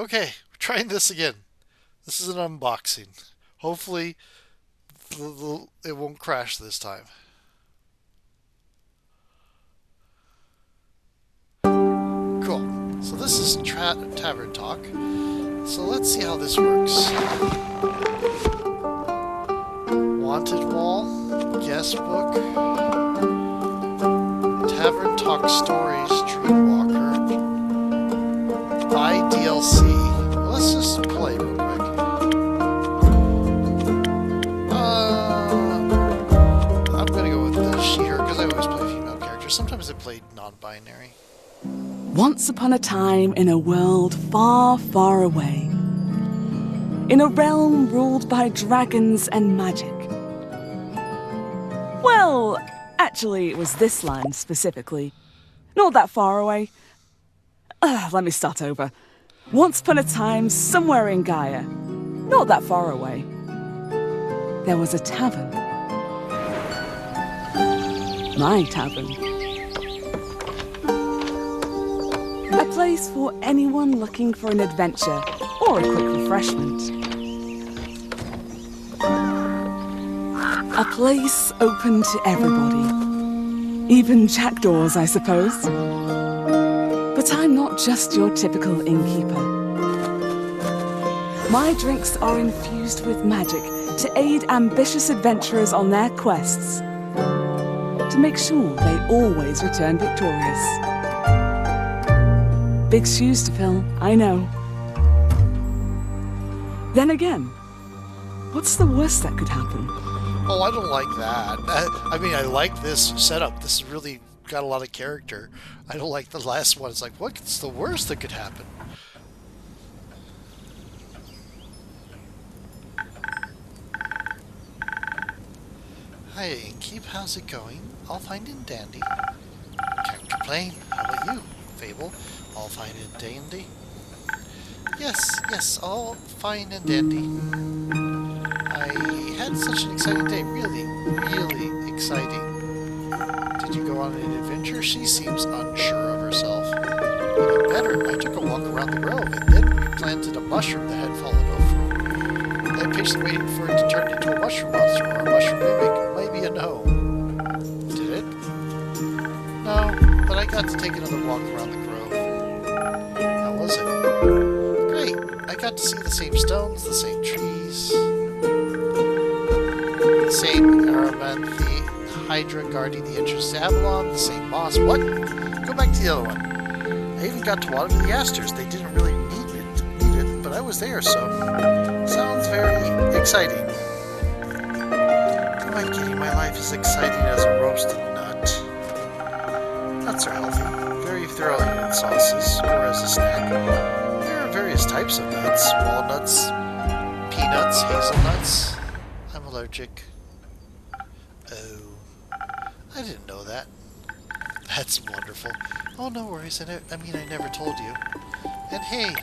Okay, we're trying this again. This is an unboxing. Hopefully, it won't crash this time. Cool. So this is Tavern Talk. So let's see how this works. Wanted wall, guest book, Tavern Talk Stories, Dreamwalker, buy DLC. Well, let's just play real quick. I'm gonna go with the she/her because I always play female characters. Sometimes I play non-binary. Once upon a time in a world far, far away, in a realm ruled by dragons and magic. Well, actually, it was this land specifically. Not that far away. Let me start over. Once upon a time, somewhere in Gaia, not that far away, there was a tavern. My tavern. A place for anyone looking for an adventure or a quick refreshment. A place open to everybody. Even jackdaws, I suppose. But I'm not just your typical innkeeper. My drinks are infused with magic to aid ambitious adventurers on their quests. To make sure they always return victorious. Big shoes to fill, I know. Then again, what's the worst that could happen? Oh, I don't like that. I mean, I like this setup. This has really got a lot of character. I don't like the last one. It's like, what's the worst that could happen? Hi, Inkeep. How's it going? All fine and dandy. Can't complain. How about you, Fable? All fine and dandy? Yes, all fine and dandy. I had such an exciting day. Really exciting. Did you go on an adventure? She seems unsure of herself. Even better, I took a walk around the grove and then replanted a mushroom that had fallen over. I patiently waited for it to turn into a mushroom monster or a mushroom mimic. Maybe a no. Did it? No, but I got to take another walk around the grove. How was it? Great. I got to see the same stones, the same trees, the same Aramanthe Hydra guarding the entrance to Avalon, the same moss. What? Go back to the other one. I even got to water the asters. They didn't really need it, but I was there, so sounds very exciting. Come on, kitty. My life is exciting as a roasted nut. Nuts are healthy, very thoroughly in sauces or as a snack. There are various types of nuts: walnuts, peanuts, hazelnuts. I'm allergic. Oh, I didn't know that. That's wonderful. Oh, no worries. I never told you. And hey,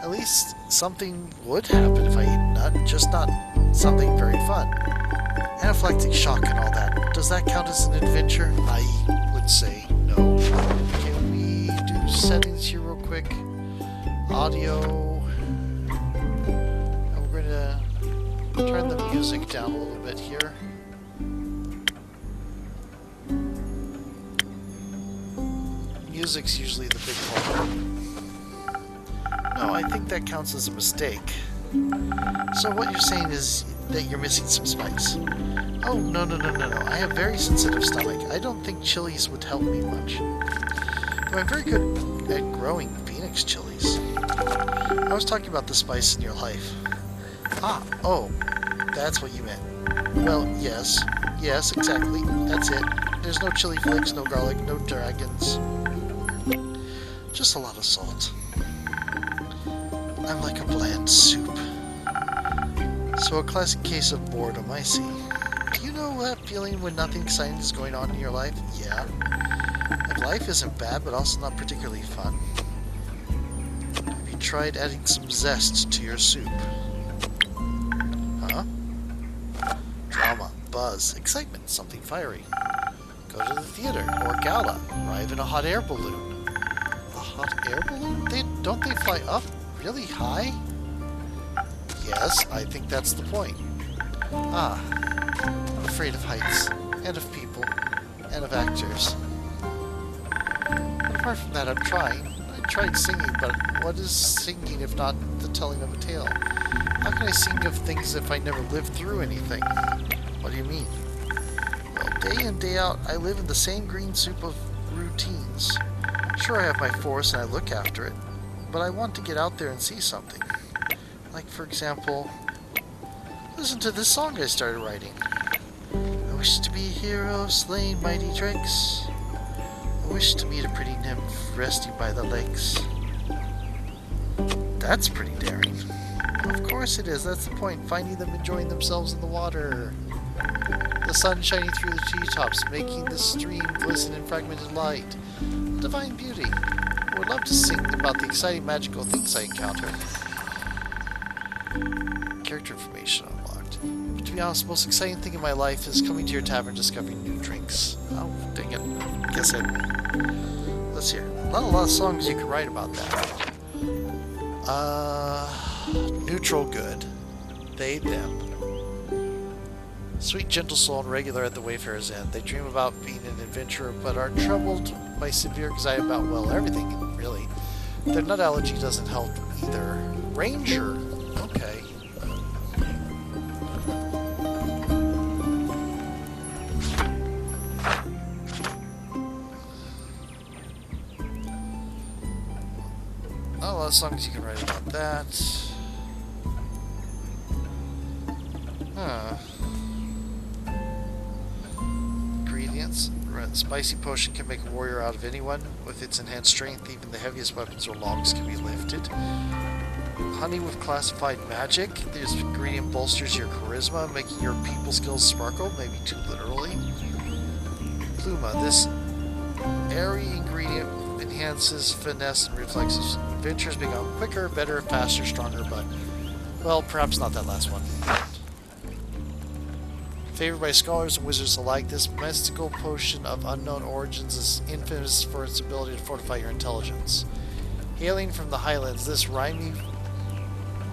at least something would happen if I ate a nut, just not something very fun. Anaphylactic shock and all that. Does that count as an adventure? I would say no. Can we do settings here real quick? Audio. And we're going to turn the music down a little bit here. Music's usually the big culprit. No, I think that counts as a mistake. So what you're saying is that you're missing some spice. Oh, no. I have very sensitive stomach. I don't think chilies would help me much. But I'm very good at growing Phoenix chilies. I was talking about the spice in your life. Oh, that's what you meant. Well, yes, exactly. That's it. There's no chili flakes, no garlic, no dragons. Just a lot of salt. I'm like a bland soup. So a classic case of boredom, I see. Do you know that feeling when nothing exciting is going on in your life? Yeah. Like life isn't bad, but also not particularly fun. Have you tried adding some zest to your soup? Huh? Drama, buzz, excitement, something fiery. Go to the theater or gala. Arrive in a hot air balloon. A hot air balloon? Don't they fly up really high? Yes, I think that's the point. Ah, I'm afraid of heights, and of people, and of actors. But apart from that, I'm trying. I tried singing, but what is singing if not the telling of a tale? How can I sing of things if I never lived through anything? What do you mean? Well, day in, day out, I live in the same green soup of routines. Sure, I have my forest and I look after it, but I want to get out there and see something. Like, for example, listen to this song I started writing. I wish to be a hero, slaying mighty drakes. I wish to meet a pretty nymph, resting by the lakes. That's pretty daring. Of course it is, that's the point, finding them enjoying themselves in the water. The sun shining through the treetops, making the stream glisten in fragmented light. A divine beauty. I would love to sing about the exciting magical things I encounter. Character information unlocked. But to be honest, the most exciting thing in my life is coming to your tavern discovering new drinks. Oh, dang it. Guess it. Let's hear. Not a lot of songs you can write about that. Neutral good. They, them. Sweet, gentle soul and regular at the wayfarer's end. They dream about being an adventurer, but are troubled by severe anxiety about, well, everything, really. Their nut allergy doesn't help either. Ranger. Okay. Not a lot of songs you can write about that. Huh. Ingredients. Spicy potion can make a warrior out of anyone. With its enhanced strength, even the heaviest weapons or logs can be lifted. Honey with classified magic. This ingredient bolsters your charisma, making your people skills sparkle, maybe too literally. Pluma. This airy ingredient enhances finesse and reflexes. Adventures become quicker, better, faster, stronger, but, well, perhaps not that last one. Favored by scholars and wizards alike, this mystical potion of unknown origins is infamous for its ability to fortify your intelligence. Hailing from the highlands, this rhyming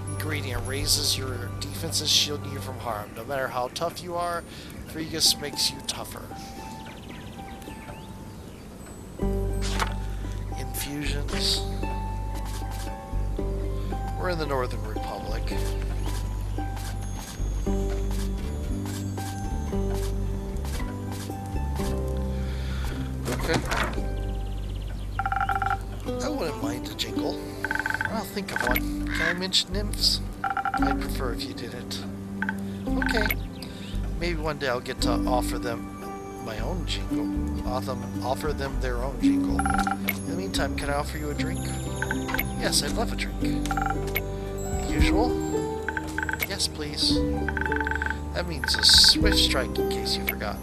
ingredient raises your defenses, shielding you from harm. No matter how tough you are, Fregus makes you tougher. Infusions. We're in the Northern Republic. Okay. I wouldn't mind a jingle. I'll think of one. Can I mention nymphs? I'd prefer if you didn't. Okay. Maybe one day I'll get to offer them my own jingle. Offer them their own jingle. In the meantime, can I offer you a drink? Yes, I'd love a drink. The usual? Yes, please. That means a swift strike in case you forgot.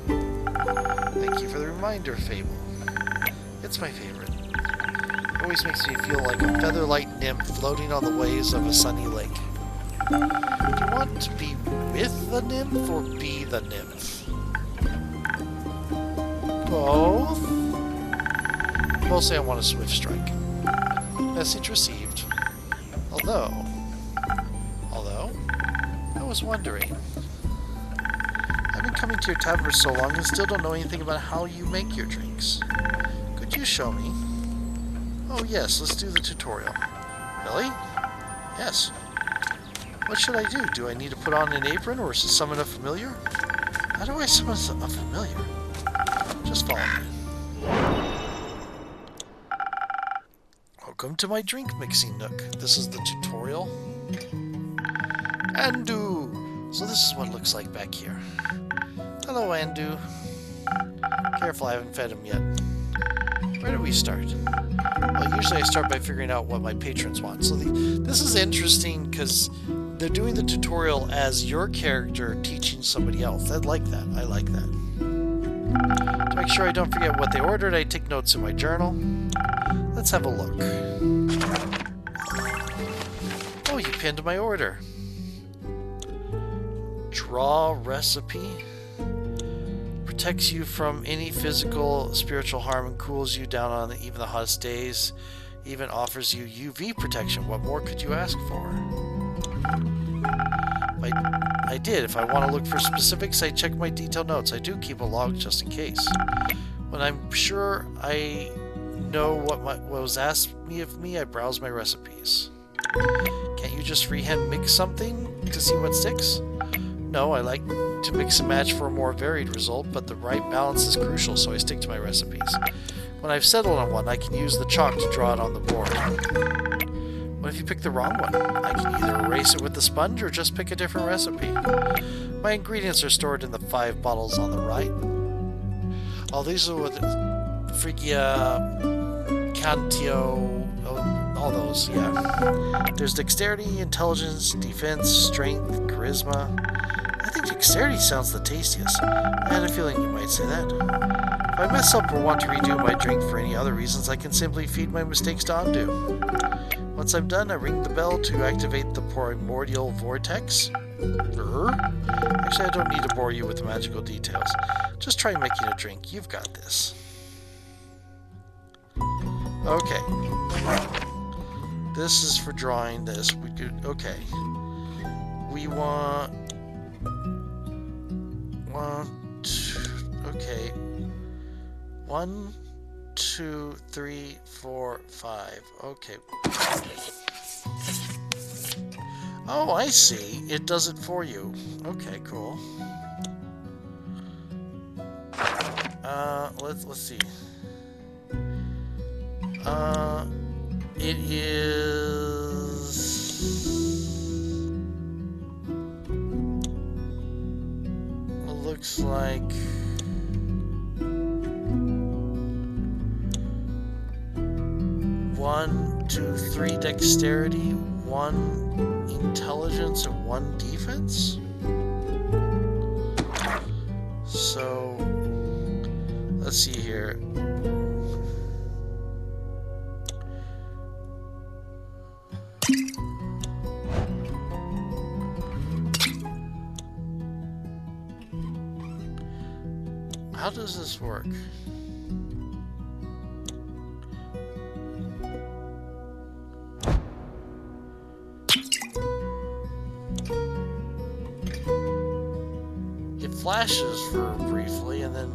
Thank you for the reminder, Fable. It's my favorite. It always makes me feel like a featherlight nymph floating on the waves of a sunny lake. Do you want to be with the nymph or be the nymph? Both? Mostly I want a swift strike. Message received. Although, I was wondering. I've been coming to your tavern for so long and still don't know anything about how you make your drinks. Could you show me? Oh yes, let's do the tutorial. Really? Yes. What should I do? Do I need to put on an apron or summon a familiar? How do I summon a familiar? Just follow me. Welcome to my drink mixing nook. This is the tutorial. Andu! So this is what it looks like back here. Hello, Andu. Careful, I haven't fed him yet. Where do we start? Well, usually I start by figuring out what my patrons want. So this is interesting because they're doing the tutorial as your character teaching somebody else. I like that. I like that. To make sure I don't forget what they ordered, I take notes in my journal. Let's have a look. Oh, you pinned my order. Draw recipe. Protects you from any physical, spiritual harm and cools you down on even the hottest days. Even offers you UV protection. What more could you ask for? I did. If I want to look for specifics, I check my detailed notes. I do keep a log just in case. When I'm sure I know what was asked of me, I browse my recipes. Can't you just freehand mix something to see what sticks? No, I like to mix and match for a more varied result, but the right balance is crucial, so I stick to my recipes. When I've settled on one, I can use the chalk to draw it on the board. What if you pick the wrong one? I can either erase it with the sponge or just pick a different recipe. My ingredients are stored in the 5 bottles on the right. Oh, these are with Phrygia, Cantio, all those, yeah. There's dexterity, intelligence, defense, strength, charisma. I think dexterity sounds the tastiest. I had a feeling you might say that. If I mess up or want to redo my drink for any other reasons, I can simply feed my mistakes to Undo. Once I'm done, I ring the bell to activate the primordial vortex. Actually, I don't need to bore you with the magical details. Just try making a drink. You've got this. Okay. This is for drawing this. We could. Okay. We want. Okay. 1, 2, 3, 4, 5. Okay. Oh, I see. It does it for you. Okay, cool. Let's see. It is. It looks like 1, 2, 3 dexterity, 1 intelligence, and 1 defense. So let's see here. How does this work? It flashes for briefly and then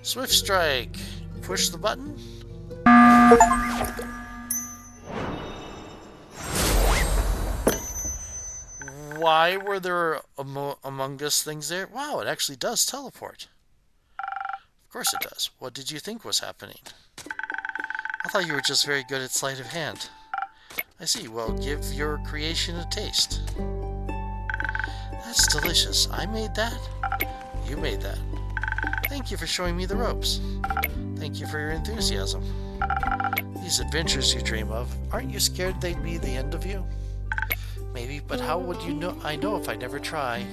Swift Strike. Push the button. Why were there Among Us things there? Wow, it actually does teleport. Of course it does. What did you think was happening? I thought you were just very good at sleight of hand. I see. Well, give your creation a taste. That's delicious. I made that? You made that. Thank you for showing me the ropes. Thank you for your enthusiasm. These adventures you dream of, aren't you scared they'd be the end of you? Maybe, but how would you know? I know if I never try.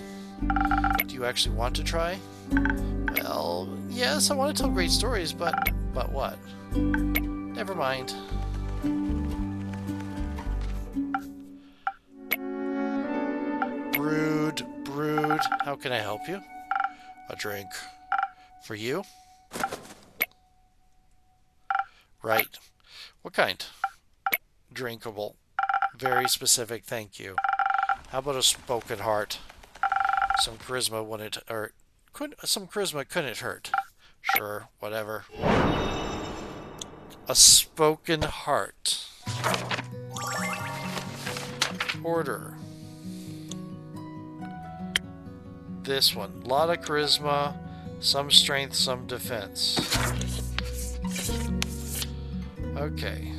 Do you actually want to try? Well, yes, I want to tell great stories, but what? Never mind. Brood. How can I help you? A drink. For you? Right. What kind? Drinkable. Very specific, thank you. How about a spoken heart? Some charisma wouldn't hurt. Some charisma couldn't hurt. Sure, whatever. A spoken heart. Order. This one. A lot of charisma. Some strength, some defense. Okay.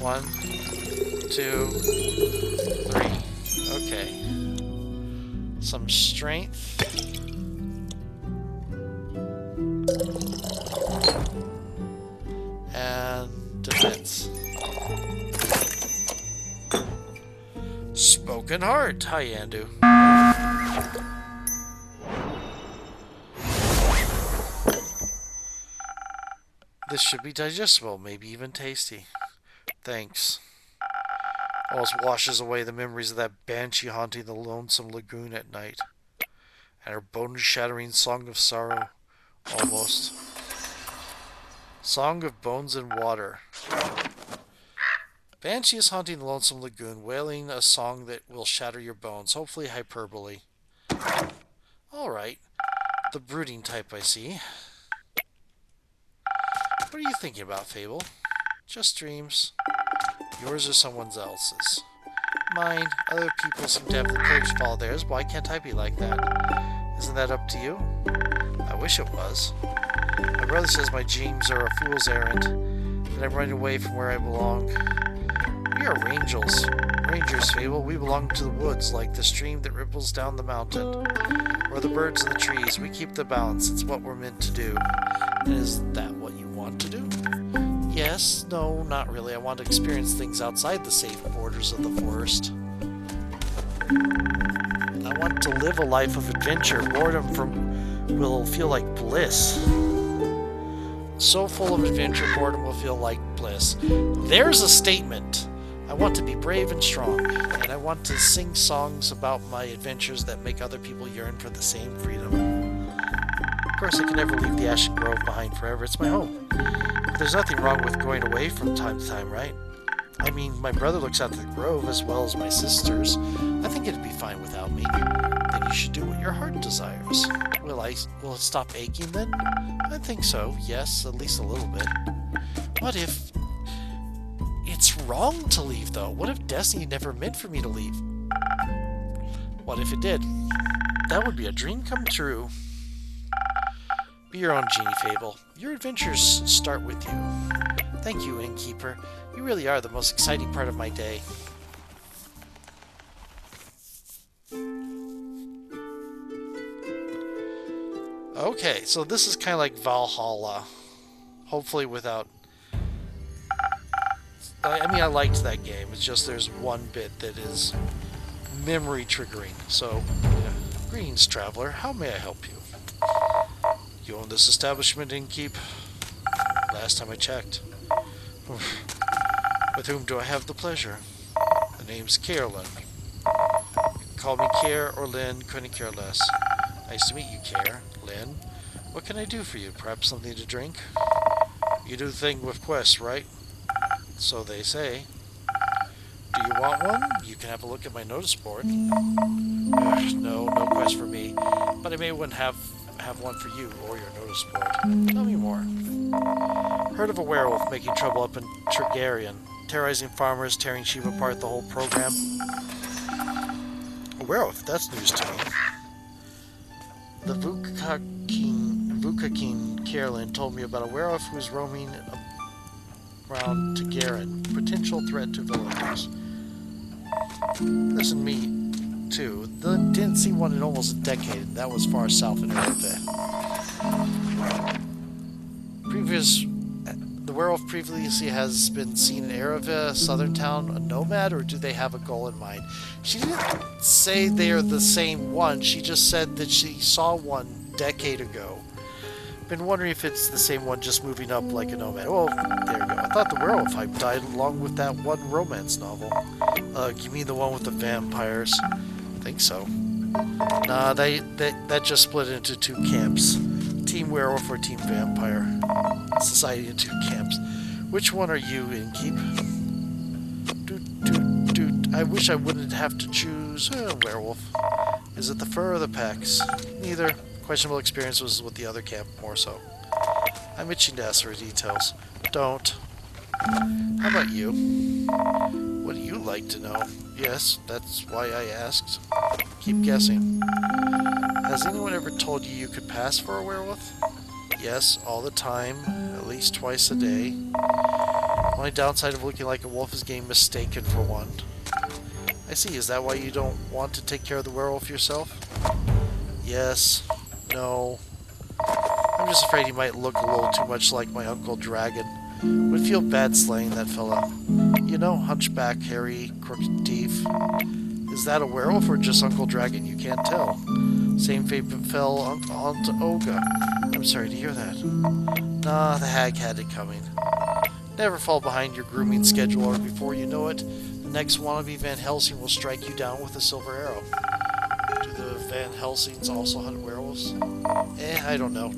1, 2, 3. Okay. Some strength. And defense. Spoken heart. Hi, Yandu. This should be digestible, maybe even tasty. Thanks. Almost washes away the memories of that banshee haunting the lonesome lagoon at night. And her bone-shattering song of sorrow. Almost. Song of bones and water. Banshee is haunting the lonesome lagoon, wailing a song that will shatter your bones. Hopefully hyperbole. Alright. The brooding type, I see. What are you thinking about, Fable? Just dreams. Yours or someone else's. Mine. Other people seem to have the courage to follow theirs. Why can't I be like that? Isn't that up to you? I wish it was. My brother says my dreams are a fool's errand, that I'm running away from where I belong. We are rangers, Fable. We belong to the woods, like the stream that ripples down the mountain, or the birds in the trees. We keep the balance. It's what we're meant to do. And is that what you want to do? Yes, no, not really. I want to experience things outside the safe borders of the forest. I want to live a life of adventure. Boredom will feel like bliss. So full of adventure, boredom will feel like bliss. There's a statement. I want to be brave and strong, and I want to sing songs about my adventures that make other people yearn for the same freedom. Of course, I can never leave the Ashen Grove behind forever. It's my home. But there's nothing wrong with going away from time to time, right? I mean, my brother looks after the grove as well as my sisters. I think it'd be fine without me. Then you should do what your heart desires. Will it stop aching then? I think so, yes, at least a little bit. What if... It's wrong to leave, though. What if destiny never meant for me to leave? What if it did? That would be a dream come true. Be your own genie, Fable. Your adventures start with you. Thank you, Innkeeper. You really are the most exciting part of my day. Okay, so this is kind of like Valhalla. Hopefully without... I mean, I liked that game. It's just there's one bit that is memory triggering. So, yeah. Greetings, traveler. How may I help you? You own this establishment, Innkeep? Last time I checked. With whom do I have the pleasure? The name's Carolyn. You can call me Care or Lynn, couldn't care less. Nice to meet you, Care. Lynn, what can I do for you? Perhaps something to drink? You do the thing with quests, right? So they say. Do you want one? You can have a look at my notice board. No quest for me. But I may have one for you or your notice board. Tell me more. Heard of a werewolf making trouble up in Targaryen, terrorizing farmers, tearing sheep apart, the whole program? A werewolf? That's news to me. The Vukakin Carolyn told me about a werewolf who's roaming around Targaryen. Potential threat to villagers. Listen, me too. Didn't see one in almost a decade. That was far south in Erebet. The werewolf previously has been seen in Erebet, southern town, a nomad, or do they have a goal in mind? She didn't say they are the same one. She just said that she saw one decade ago. Been wondering if it's the same one just moving up like a nomad. Well, there you go. I thought the werewolf hype died along with that one romance novel. You mean the one with the vampires? I think so. Nah, that just split into two camps. Team werewolf or team vampire. Society in two camps. Which one are you, Innkeep? I wish I wouldn't have to choose. Werewolf. Is it the fur or the pecs? Neither. Questionable experience was with the other camp, more so. I'm itching to ask for details. Don't. How about you? What do you like to know? Yes, that's why I asked. Keep guessing. Has anyone ever told you you could pass for a werewolf? Yes, all the time, at least twice a day. Only downside of looking like a wolf is getting mistaken for one. I see. Is that why you don't want to take care of the werewolf yourself? Yes. No. I'm just afraid he might look a little too much like my Uncle Dragon. Would feel bad slaying that fella. You know, hunchback, hairy, crooked teeth. Is that a werewolf or just Uncle Dragon? You can't tell. Same fate befell onto Olga. I'm sorry to hear that. Nah, the hag had it coming. Never fall behind your grooming schedule, or before you know it, the next wannabe Van Helsing will strike you down with a silver arrow. Do the Van Helsings also hunt werewolves? I don't know.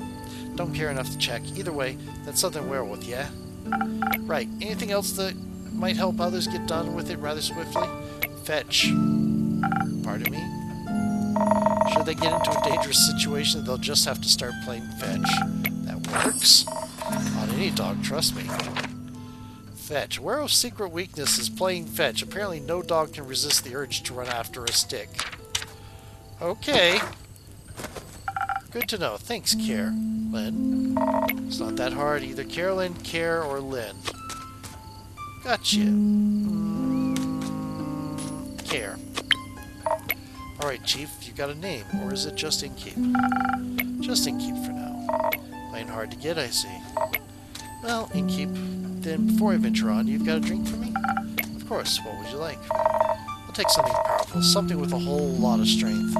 Don't care enough to check. Either way, that's Southern Werewolf, yeah? Right. Anything else that might help others get done with it rather swiftly? Fetch. Pardon me? Should they get into a dangerous situation, they'll just have to start playing fetch. That works? On any dog, trust me. Fetch. Werewolf's secret weakness is playing fetch. Apparently no dog can resist the urge to run after a stick. Okay. Good to know. Thanks, Care. Lynn? It's not that hard. Either Carolyn, Care, or Lynn. Gotcha. Care. Alright, Chief. You got a name, or is it just Inkeep? Just Inkeep for now. Playing hard to get, I see. Well, Inkeep, then before I venture on, you've got a drink for me? Of course. What would you like? I'll take something powerful. Something with a whole lot of strength.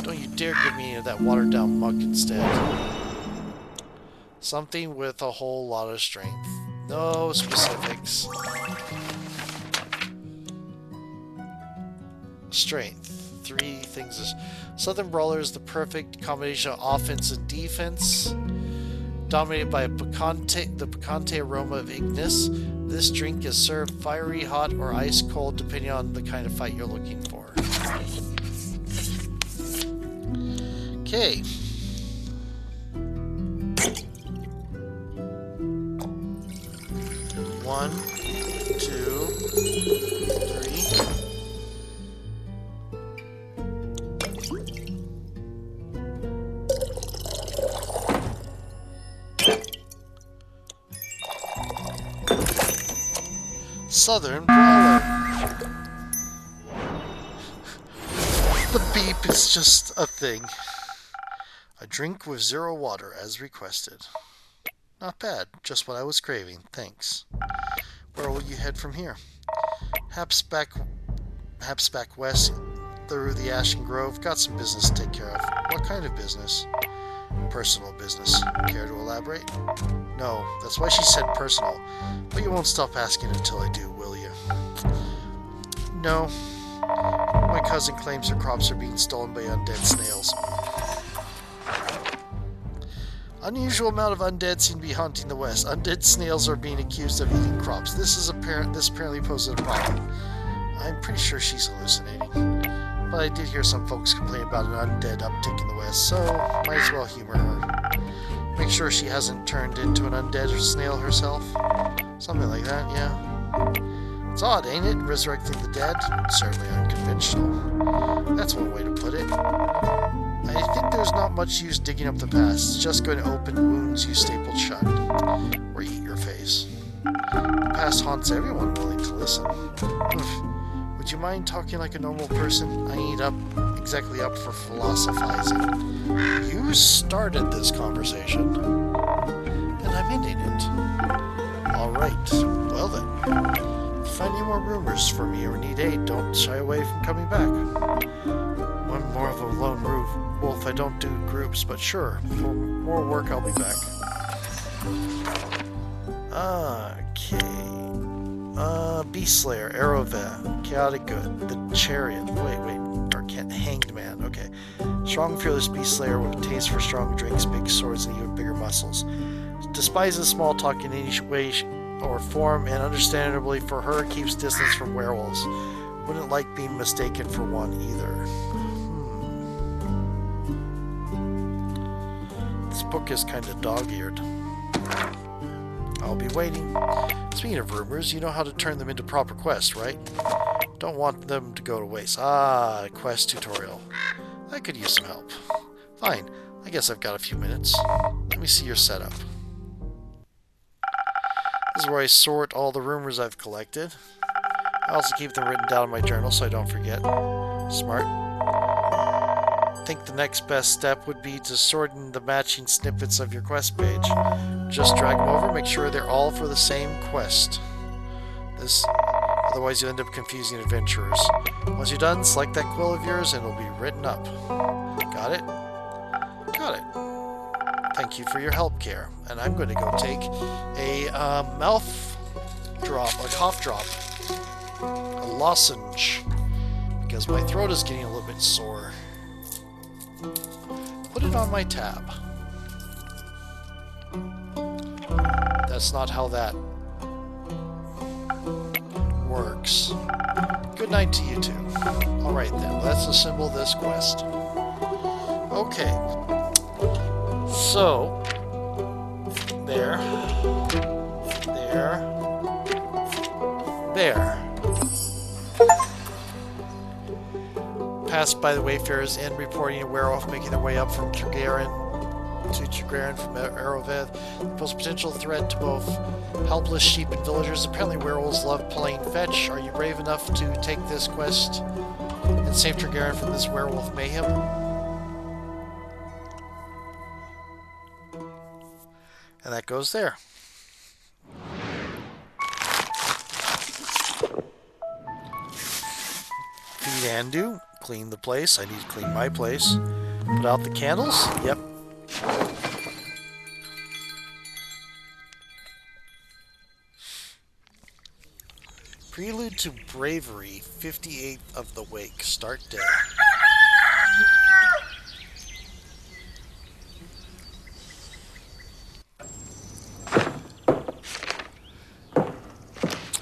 Don't you dare give me any of that watered-down muck instead. Something with a whole lot of strength. No specifics. Strength. 3 things. Southern Brawler is the perfect combination of offense and defense. Dominated by the picante aroma of Ignis. This drink is served fiery, hot, or ice cold, depending on the kind of fight you're looking for. Okay. One, 2, 3. Southern Brawler. The beep is just a thing. A drink with 0 water, as requested. Not bad. Just what I was craving. Thanks. Where will you head from here? Perhaps back west through the Ashen Grove. Got some business to take care of. What kind of business? Personal business. Care to elaborate? No, that's why she said personal. But you won't stop asking until I do, will you? No. My cousin claims her crops are being stolen by undead snails. Unusual amount of undead seem to be haunting the west. Undead snails are being accused of eating crops. This apparently poses a problem. I'm pretty sure she's hallucinating. But I did hear some folks complain about an undead uptick in the west, so might as well humor her. Make sure she hasn't turned into an undead snail herself. Something like that, yeah. It's odd, ain't it? Resurrecting the dead? Certainly unconventional. That's one way to put it. I think there's not much use digging up the past. It's just going to open wounds you stapled shut. Or eat your face. The past haunts everyone willing to listen. Would you mind talking like a normal person? I ain't exactly up for philosophizing. You started this conversation. And I'm ending it. Alright. Well then. If you find any more rumors for me or need aid, don't shy away from coming back. I'm more of a lone wolf. I don't do groups, but sure. For more work, I'll be back. Okay. Beast Slayer, Arrowvet, Chaotic Good, the Chariot. Wait. Or Hanged Man. Okay. Strong, fearless Beast Slayer with a taste for strong drinks, big swords, and even bigger muscles. Despises small talk in any way or form, and understandably for her, keeps distance from werewolves. Wouldn't like being mistaken for one either. This book is kind of dog-eared. I'll be waiting. Speaking of rumors, you know how to turn them into proper quests, right? Don't want them to go to waste. Quest tutorial. I could use some help. Fine. I guess I've got a few minutes. Let me see your setup. This is where I sort all the rumors I've collected. I also keep them written down in my journal so I don't forget. Smart. I think the next best step would be to sort in the matching snippets of your quest page. Just drag them over, make sure they're all for the same quest. Otherwise you'll end up confusing adventurers. Once you're done, select that quill of yours and it'll be written up. Got it? Got it. Thank you for your help, Care. And I'm going to go take a mouth drop, a cough drop, a lozenge, because my throat is getting a little bit sore. Put it on my tab. That's not how that works. Good night to you two. Alright then, let's assemble this quest. Okay. So, there. Passed by the Wayfarer's Inn, reporting a werewolf making their way up from Tragarin from Aroveth. Pose potential threat to both helpless sheep and villagers. Apparently werewolves love playing fetch. Are you brave enough to take this quest and save Tragarin from this werewolf mayhem? And that goes there. Feed Andu. Clean the place. I need to clean my place. Put out the candles. Yep. Prelude to Bravery, 58th of the Wake. Start day.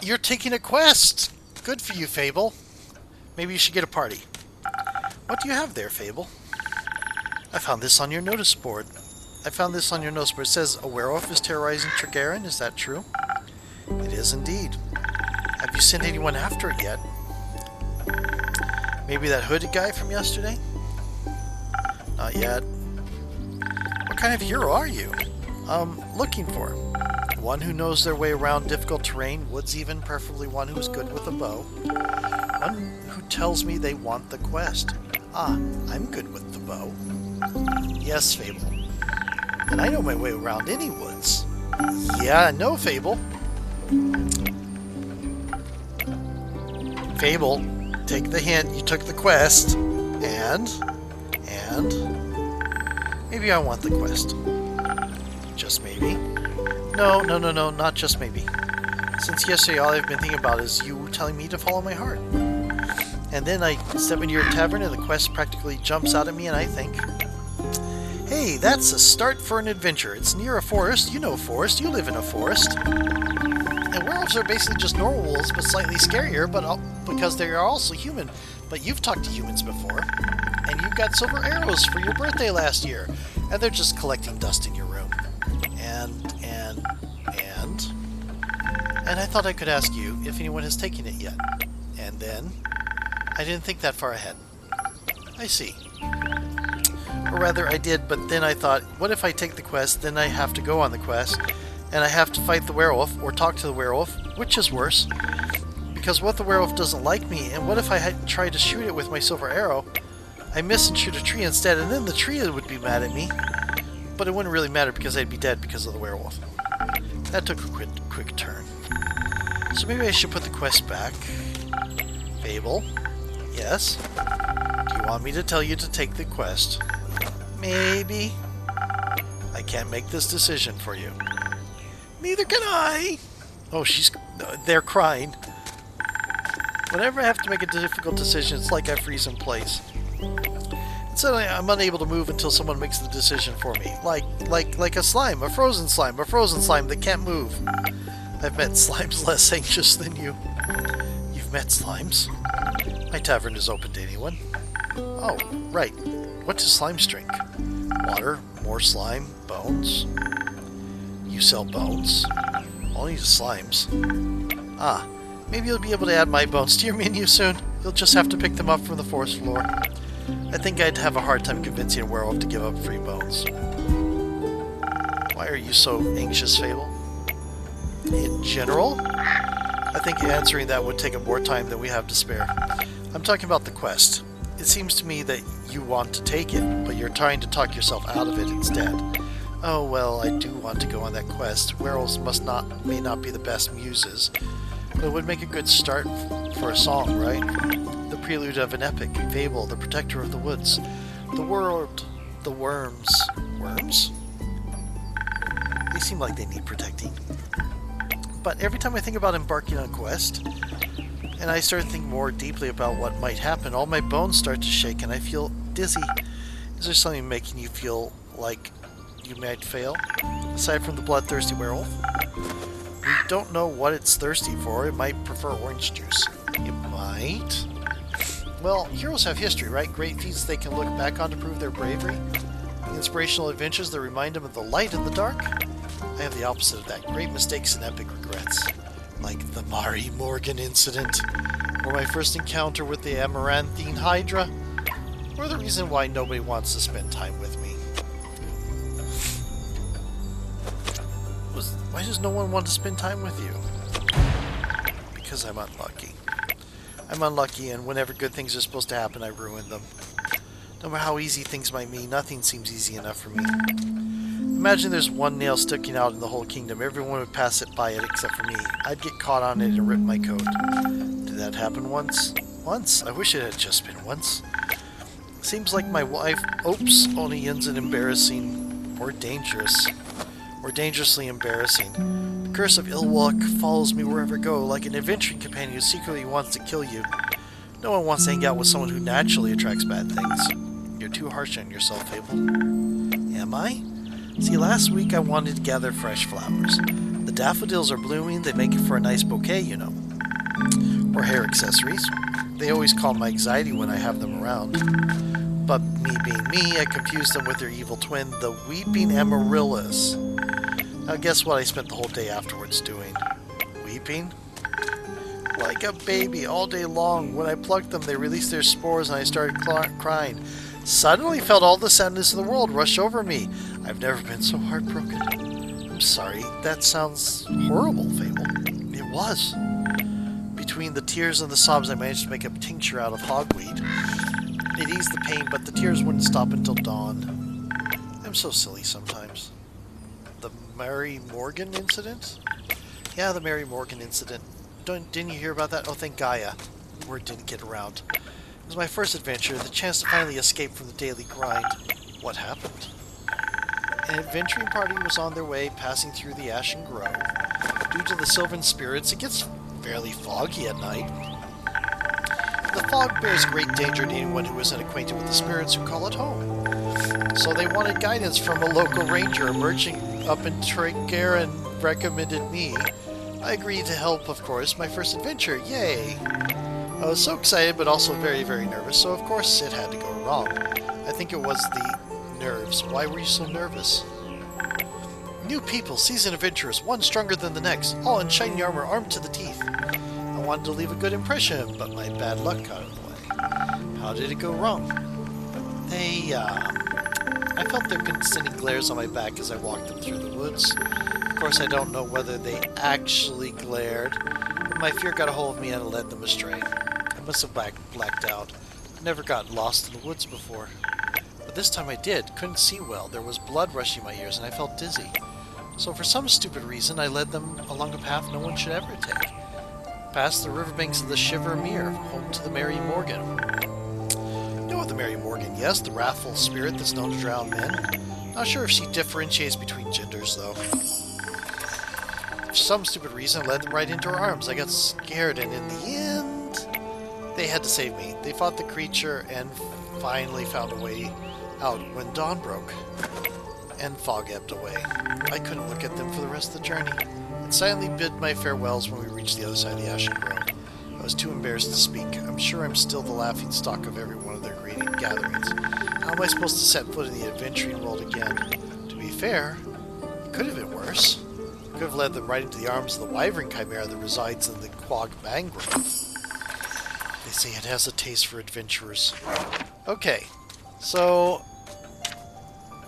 You're taking a quest! Good for you, Fable. Maybe you should get a party. What do you have there, Fable? I found this on your notice board. It says, a werewolf is terrorizing Tragarin. Is that true? It is indeed. Have you sent anyone after it yet? Maybe that hooded guy from yesterday? Not yet. What kind of hero are you? Looking for. One who knows their way around difficult terrain, woods even, preferably one who's good with a bow. One who tells me they want the quest. Ah, I'm good with the bow. Yes, Fable. And I know my way around any woods. Yeah, no, Fable. Fable, take the hint, you took the quest, and maybe I want the quest. Just maybe. No, not just maybe. Since yesterday, all I've been thinking about is you telling me to follow my heart. And then I step into your tavern and the quest practically jumps out at me and I think, hey, that's a start for an adventure. It's near a forest. You know a forest. You live in a forest. And werewolves are basically just normal wolves, but slightly scarier, but because they are also human. But you've talked to humans before. And you got silver arrows for your birthday last year. And they're just collecting dust in your room. And I thought I could ask you if anyone has taken it yet. And then I didn't think that far ahead. I see. Or rather, I did, but then I thought, what if I take the quest, then I have to go on the quest, and I have to fight the werewolf, or talk to the werewolf, which is worse. Because what if the werewolf doesn't like me, and what if I had tried to shoot it with my silver arrow? I miss and shoot a tree instead, and then the tree would be mad at me. But it wouldn't really matter because I'd be dead because of the werewolf. That took a quick turn. So maybe I should put the quest back. Fable? Yes? Do you want me to tell you to take the quest? Maybe. I can't make this decision for you. Neither can I! Oh, they're crying. Whenever I have to make a difficult decision, it's like I freeze in place. And suddenly I'm unable to move until someone makes the decision for me. Like a slime, a frozen slime that can't move. I've met slimes less anxious than you. You've met slimes? My tavern is open to anyone. Oh, right. What do slimes drink? Water, more slime, bones. You sell bones? Only to slimes. Ah, maybe you'll be able to add my bones to your menu soon. You'll just have to pick them up from the forest floor. I think I'd have a hard time convincing a werewolf to give up free bones. Why are you so anxious, Fable? In general, I think answering that would take up more time than we have to spare. I'm talking about the quest. It seems to me that you want to take it, but you're trying to talk yourself out of it instead. Oh, well, I do want to go on that quest. Werewolves may not be the best muses, but it would make a good start for a song, right? The prelude of an epic, fable, the protector of the woods, the world, the worms. Worms? They seem like they need protecting. But every time I think about embarking on a quest, and I start thinking more deeply about what might happen, all my bones start to shake and I feel dizzy. Is there something making you feel like you might fail? Aside from the bloodthirsty werewolf? We don't know what it's thirsty for. It might prefer orange juice. It might? Well, heroes have history, right? Great feats they can look back on to prove their bravery. Inspirational adventures that remind them of the light in the dark. I have the opposite of that. Great mistakes and epic regrets. Like the Mari Morgan incident, or my first encounter with the Amaranthine Hydra, or the reason why nobody wants to spend time with me. Why does no one want to spend time with you? Because I'm unlucky. I'm unlucky, and whenever good things are supposed to happen, I ruin them. No matter how easy things might be, nothing seems easy enough for me. Imagine there's one nail sticking out in the whole kingdom. Everyone would pass it by it except for me. I'd get caught on it and rip my coat. Did that happen once? Once? I wish it had just been once. Seems like my wife, only ends in embarrassing or dangerous. Or dangerously embarrassing. The curse of ill luck follows me wherever I go, like an adventuring companion who secretly wants to kill you. No one wants to hang out with someone who naturally attracts bad things. You're too harsh on yourself, Fable. Am I? See, last week I wanted to gather fresh flowers. The daffodils are blooming, they make it for a nice bouquet, you know. Or hair accessories. They always calm my anxiety when I have them around. But me being me, I confused them with their evil twin, the weeping amaryllis. Now guess what I spent the whole day afterwards doing? Weeping? Like a baby all day long. When I plucked them, they released their spores and I started crying. Suddenly felt all the sadness in the world rush over me. I've never been so heartbroken. I'm sorry, that sounds horrible, Fable. It was. Between the tears and the sobs, I managed to make a tincture out of hogweed. It eased the pain, but the tears wouldn't stop until dawn. I'm so silly sometimes. The Mary Morgan incident? Yeah, the Mary Morgan incident. Didn't you hear about that? Oh, thank Gaia. Word didn't get around. It was my first adventure, the chance to finally escape from the daily grind. What happened? An adventuring party was on their way, passing through the Ashen Grove. Due to the Sylvan spirits, it gets fairly foggy at night. The fog bears great danger to anyone who isn't acquainted with the spirits who call it home. So they wanted guidance from a local ranger emerging up in Trigger and recommended me. I agreed to help, of course. My first adventure, yay! I was so excited, but also very, very nervous, so of course it had to go wrong. I think it was the nerves. Why were you so nervous? New people, seasoned adventurers, one stronger than the next, all in shiny armor, armed to the teeth. I wanted to leave a good impression, but my bad luck got in the way. How did it go wrong? I felt their constant glares on my back as I walked them through the woods. Of course, I don't know whether they actually glared, but my fear got a hold of me and it led them astray. I must have blacked out. I've never gotten lost in the woods before. But this time I did. Couldn't see well. There was blood rushing my ears and I felt dizzy. So for some stupid reason, I led them along a path no one should ever take. Past the riverbanks of the Shiver Mere, home to the Mary Morgan. You know of the Mary Morgan, yes, the wrathful spirit that's known to drown men. Not sure if she differentiates between genders, though. For some stupid reason, I led them right into her arms. I got scared, and in the end, they had to save me. They fought the creature and finally found a way out when dawn broke and fog ebbed away. I couldn't look at them for the rest of the journey, and silently bid my farewells when we reached the other side of the Ashen Grove. I was too embarrassed to speak. I'm sure I'm still the laughingstock of every one of their greeting gatherings. How am I supposed to set foot in the adventuring world again? To be fair, it could have been worse. Could have led them right into the arms of the wyvern chimera that resides in the Quag Mangrove. They say it has a taste for adventurers. Okay, so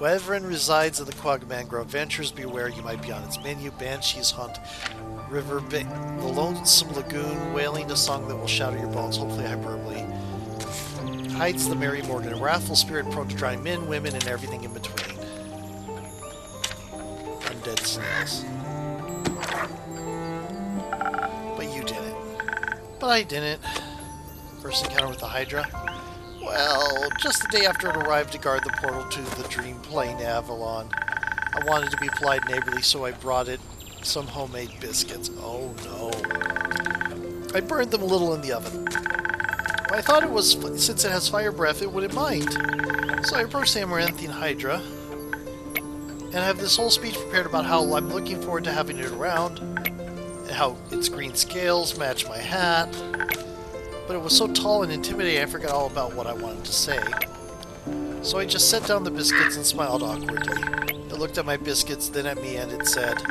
wyvern resides in the Quag Mangrove. Adventurers beware, you might be on its menu. Banshees hunt the lonesome lagoon, wailing a song that will shatter your bones, hopefully hyperbole. Hides the merry Morgan, a wrathful spirit prone to drive men, women, and everything in between. Undead snails. But you didn't. But I didn't. First encounter with the Hydra? Well, just the day after it arrived to guard the portal to the dream plane Avalon. I wanted to be polite and neighborly, so I brought it some homemade biscuits. Oh no. I burned them a little in the oven. I thought it was, since it has fire breath, it wouldn't mind. So I approached the Amaranthian Hydra, and I have this whole speech prepared about how I'm looking forward to having it around, and how its green scales match my hat. But it was so tall and intimidating I forgot all about what I wanted to say. So I just set down the biscuits and smiled awkwardly. It looked at my biscuits, then at me, and it said,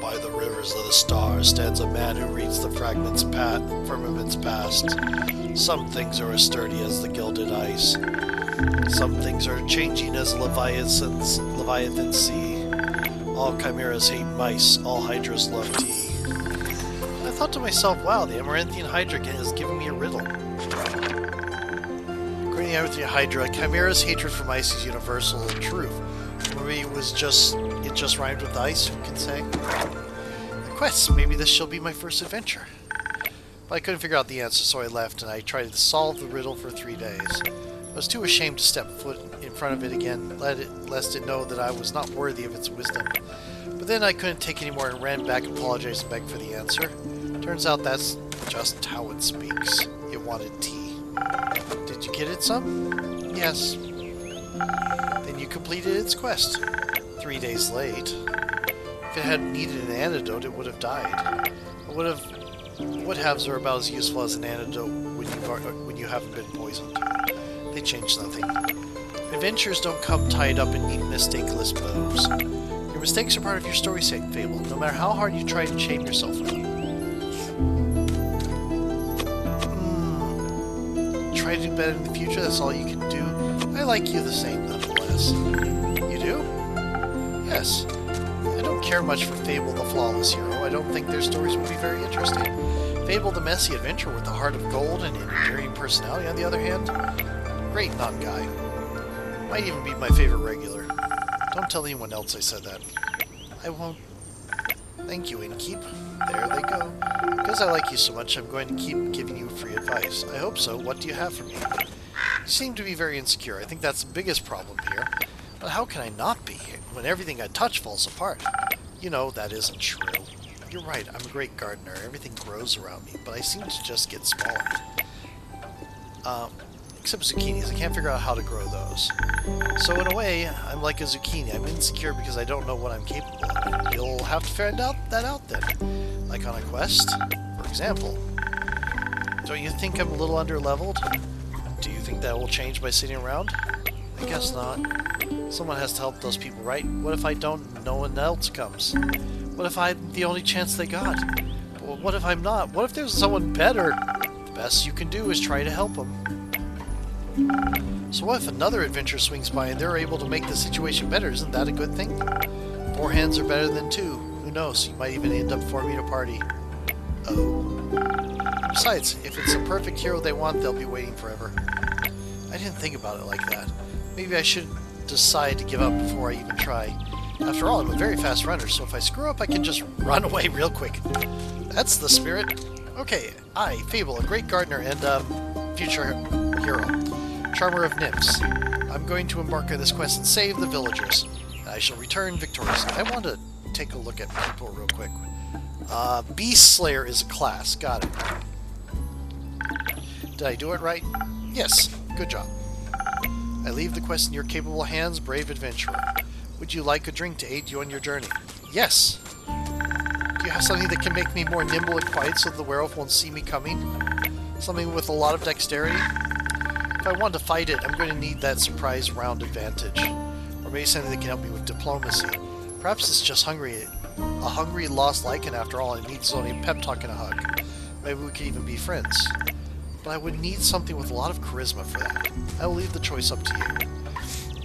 "By the rivers of the stars stands a man who reads the firmament's past. Some things are as sturdy as the gilded ice. Some things are changing as Leviathan sea. All chimeras hate mice, all hydras love tea." I thought to myself, wow, the Amaranthian Hydra has given me a riddle. According to the Amaranthian Hydra, chimera's hatred for mice is universal and true. Maybe it just rhymed with ice, who can say? The quest, maybe this shall be my first adventure. But I couldn't figure out the answer, so I left, and I tried to solve the riddle for 3 days. I was too ashamed to step foot in front of it again, lest it know that I was not worthy of its wisdom. But then I couldn't take any more and ran back, apologized, and begged for the answer. Turns out that's just how it speaks. It wanted tea. Did you get it some? Yes. Then you completed its quest. 3 days late. If it had needed an antidote, it would have died. Would-haves are about as useful as an antidote when you haven't been poisoned. They change nothing. Adventures don't come tied up in neat mistakeless bows. Your mistakes are part of your story fable, no matter how hard you try to chain yourself up. Try to do better in the future, that's all you can do. I like you the same, nonetheless. You do? Yes. I don't care much for Fable the Flawless Hero. I don't think their stories would be very interesting. Fable the Messy Adventurer with a heart of gold and an enduring personality, on the other hand, great non-guy. Might even be my favorite regular. Don't tell anyone else I said that. I won't. Thank you, Innkeep. There they go. Because I like you so much, I'm going to keep giving you free advice. I hope so. What do you have for me? You seem to be very insecure. I think that's the biggest problem here. But how can I not be when everything I touch falls apart? You know, that isn't true. You're right, I'm a great gardener. Everything grows around me, but I seem to just get smaller. Except zucchinis. I can't figure out how to grow those. So in a way, I'm like a zucchini. I'm insecure because I don't know what I'm capable of. You'll have to find that out then. Like on a quest, for example. Don't you think I'm a little under-leveled? Do you think that will change by sitting around? I guess not. Someone has to help those people, right? What if I don't? No one else comes. What if I'm the only chance they got? Well, what if I'm not? What if there's someone better? The best you can do is try to help them. So what if another adventurer swings by and they're able to make the situation better? Isn't that a good thing? 4 hands are better than 2. Who knows? You might even end up forming a party. Oh. Besides, if it's the perfect hero they want, they'll be waiting forever. I didn't think about it like that. Maybe I should decide to give up before I even try. After all, I'm a very fast runner, so if I screw up, I can just run away real quick. That's the spirit. Okay, I, Fable, a great gardener and, future hero. Charmer of nymphs. I'm going to embark on this quest and save the villagers. I shall return victorious. I want to take a look at people real quick. Beast Slayer is a class. Got it. Did I do it right? Yes. Good job. I leave the quest in your capable hands, brave adventurer. Would you like a drink to aid you on your journey? Yes. Do you have something that can make me more nimble and quiet so the werewolf won't see me coming? Something with a lot of dexterity? If I want to fight it, I'm going to need that surprise round advantage. Or maybe something that can help me with diplomacy. Perhaps it's just hungry. A hungry, lost Lycan after all, and needs only a pep talk and a hug. Maybe we could even be friends. But I would need something with a lot of charisma for that. I will leave the choice up to you.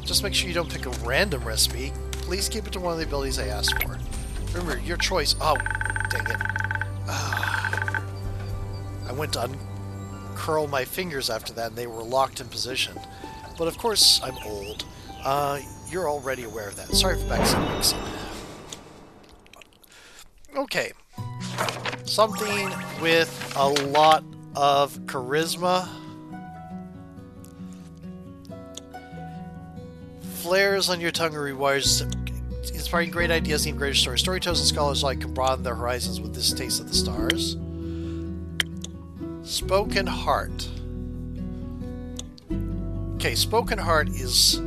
Just make sure you don't pick a random recipe. Please keep it to one of the abilities I asked for. Remember, your choice... Oh, dang it. I went to uncurl my fingers after that, and they were locked in position. But of course, I'm old. You're already aware of that. Sorry for backseat. Okay. Something with a lot of charisma. Flares on your tongue are rewires, inspiring great ideas and greater stories. Storytellers and scholars alike can broaden their horizons with this taste of the stars. Spoken Heart. Okay, Spoken Heart is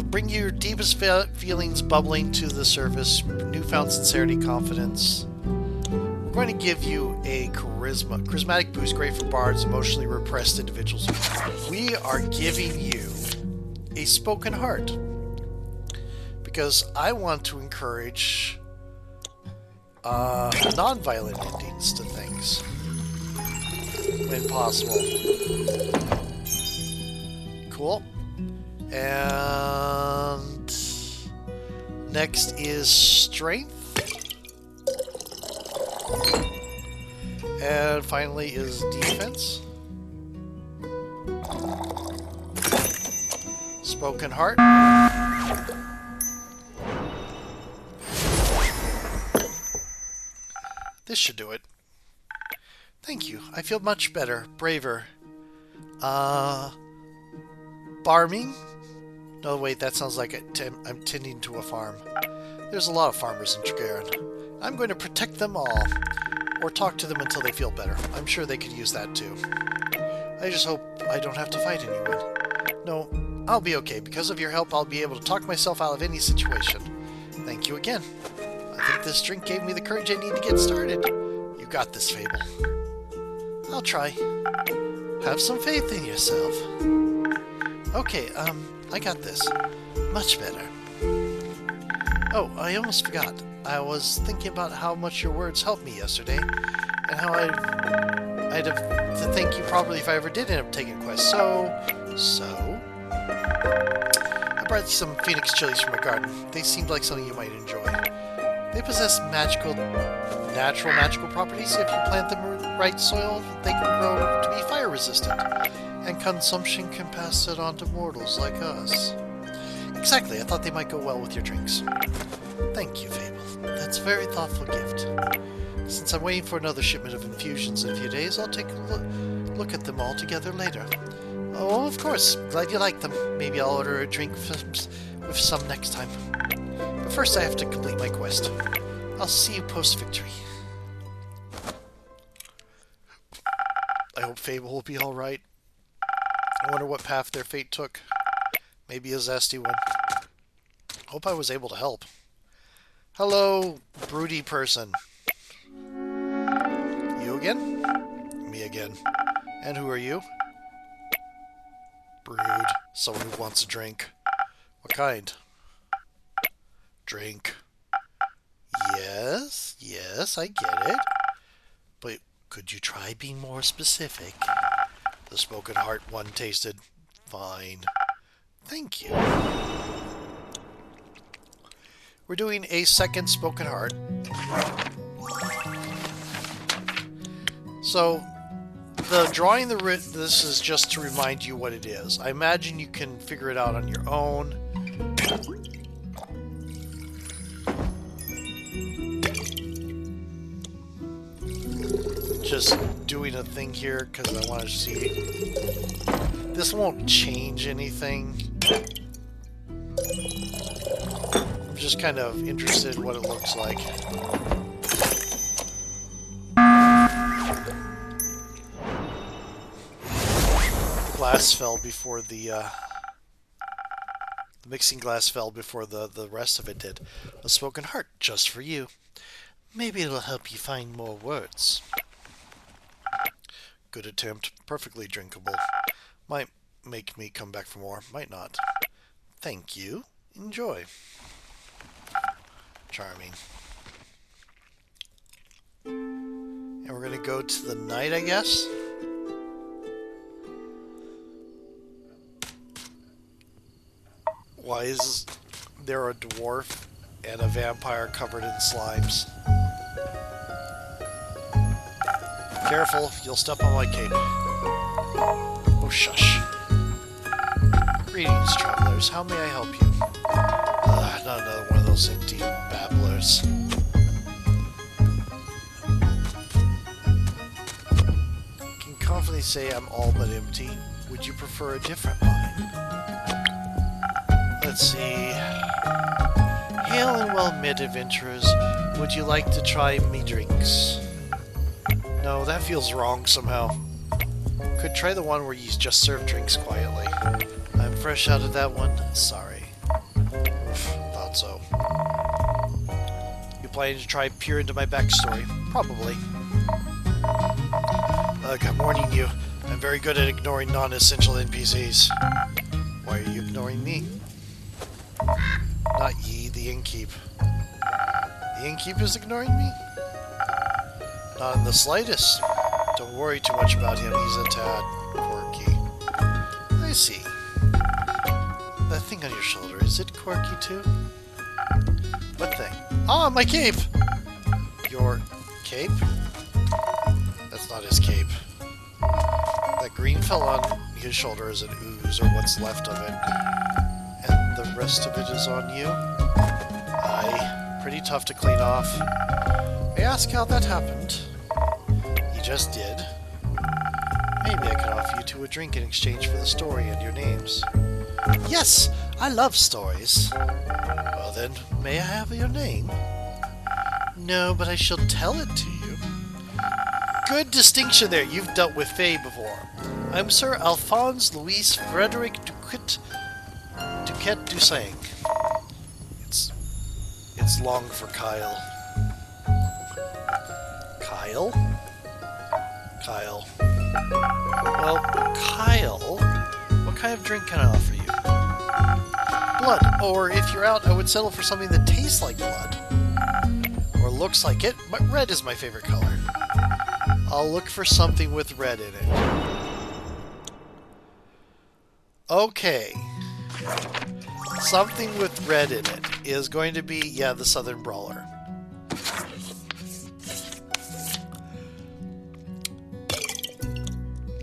bring your deepest feelings bubbling to the surface, newfound sincerity, confidence. We're going to give you a charismatic boost, great for bards, emotionally repressed individuals. We are giving you a Spoken Heart because I want to encourage non-violent endings to things when possible. Cool. And next is Strength. And finally is Defense. Spoken Heart. This should do it. Thank you. I feel much better, braver. Farming? No, wait, that sounds like I'm tending to a farm. There's a lot of farmers in Tregaron. I'm going to protect them all, or talk to them until they feel better. I'm sure they could use that too. I just hope I don't have to fight anyone. No, I'll be okay. Because of your help, I'll be able to talk myself out of any situation. Thank you again. I think this drink gave me the courage I need to get started. You got this, Fable. I'll try. Have some faith in yourself. Okay, I got this. Much better. Oh, I almost forgot. I was thinking about how much your words helped me yesterday, and how I'd have to thank you properly if I ever did end up taking a quest. So, I brought you some phoenix chilies from my garden. They seemed like something you might enjoy. They possess natural magical properties. If you plant them in the right soil, they can grow to be fire resistant, and consumption can pass it on to mortals like us. Exactly, I thought they might go well with your drinks. Thank you, Fable. That's a very thoughtful gift. Since I'm waiting for another shipment of infusions in a few days, I'll take a look at them all together later. Oh, of course. Glad you like them. Maybe I'll order a drink with some next time. But first I have to complete my quest. I'll see you post-victory. I hope Fable will be alright. I wonder what path their fate took. Maybe a zesty one. Hope I was able to help. Hello, broody person. You again? Me again. And who are you? Brood. Someone who wants a drink. What kind? Drink. Yes, I get it. But could you try being more specific? The Spoken Heart one tasted fine. Thank you. We're doing a second Spoken Heart. So, the drawing the this is just to remind you what it is. I imagine you can figure it out on your own. Just doing a thing here because I want to see. This won't change anything. I'm just kind of interested in what it looks like. The glass fell before the mixing glass fell before the rest of it did. A Spoken Heart just for you. Maybe it'll help you find more words. Good attempt. Perfectly drinkable. Might make me come back for more. Might not. Thank you. Enjoy. Charming. And we're gonna go to the night, I guess? Why is there a dwarf and a vampire covered in slimes? Careful, you'll step on my cape. Oh, shush. Greetings, travelers. How may I help you? Not another one of those empty babblers. Can confidently say I'm all but empty. Would you prefer a different line? Let's see. Hail and well-met, adventurers. Would you like to try me drinks? No, that feels wrong somehow. Could try the one where you just serve drinks quietly. I'm fresh out of that one. Sorry. Oof, thought so. You planning to try peer into my backstory? Probably. Look, I'm warning you. I'm very good at ignoring non-essential NPCs. Why are you ignoring me? Not ye, the innkeep. The innkeep is ignoring me? Not in the slightest. Don't worry too much about him, he's a tad quirky. I see. That thing on your shoulder, is it quirky too? What thing? Ah, my cape! Your cape? That's not his cape. That green fell on his shoulder is an ooze, or what's left of it. And the rest of it is on you? Aye. Pretty tough to clean off. May I ask how that happened? You just did. Maybe I could offer you two a drink in exchange for the story and your names. Yes! I love stories. Well then, may I have your name? No, but I shall tell it to you. Good distinction there. You've dealt with Faye before. I'm Sir Alphonse Louis Frederic Duquette Dusang. It's long for Kyle. Kyle? Kyle. Well, Kyle, what kind of drink can I offer you? Blood. Or if you're out, I would settle for something that tastes like blood. Or looks like it, but red is my favorite color. I'll look for something with red in it. Okay. Something with red in it is going to be, yeah, the Southern Brawler.